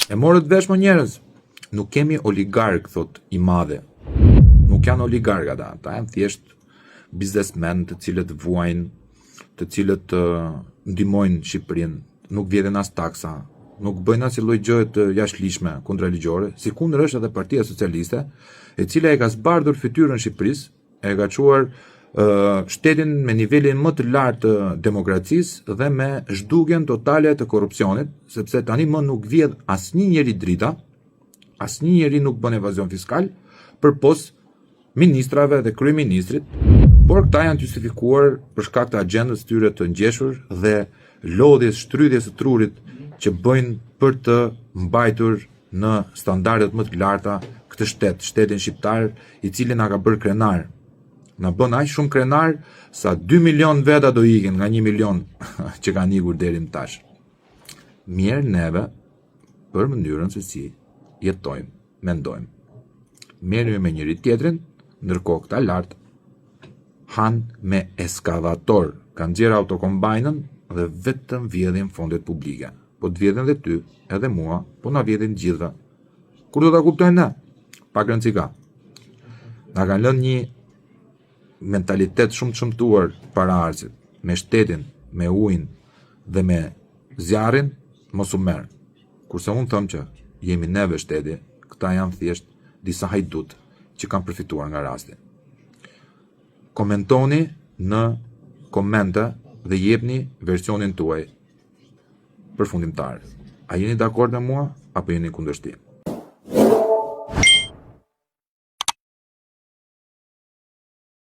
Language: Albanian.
E morët vesh më njerëz. Nuk kemi oligark, thot i madhe. Nuk janë oligark ata janë thjesht biznesmen të cilët vuajnë, të cilët ndihmojnë Shqipërinë, nuk vjedhin as taksa, nuk bëjnë asnjë lloj gjëje të jashtëligjshme kontraligjore, si kundër është edhe Partia Socialiste, e cila e ka zbardhur fytyrën Shqipërisë, e ka çuar shtetin me nivelin më të lartë të demokracisë dhe me zhdukjen totale të korrupsionit, sepse tani më nuk vjedh asnjë njeri drita, asnjë njeri nuk bën evazion fiskal përpos ministrave dhe kryeministrit, por këta janë justifikuar për shkak të agjendës tyre të ngjeshur dhe lodhjes, shtrydhjes së trurit që bëjnë për të mbajtur në standardet më të larta këtë shtetin shqiptar, i cili na ka bërë krenar. Na bën aq shumë krenar sa 2 milion veta do ikin nga 1 milion që kanë ikur deri më tash. Mirë neve për mënyrën se si jetojmë, mendojmë. Merremi me njëri tjetrin, ndërkohë këta lart hanë me eskavator, kanë nxjerrë autokombajnën dhe vetëm vjedhin fondet publike. Po të vjedhin dhe ty, edhe mua, po na vjedhin gjithve. Kur do ta kuptojnë ne? Pak rëndësi ka. Na kanë lënë një mentalitet shumë të shëmtuar para arsit, me shtetin, me ujin dhe me zjarrin, mos u merr. Kurse unë them që jemi neve shteti, këta janë thjesht disa hajdut që kanë përfituar nga rasti. Komentoni në komente dhe jepni versionin tuaj përfundimtar. A jeni dakord me mua apo jeni kundërshtim?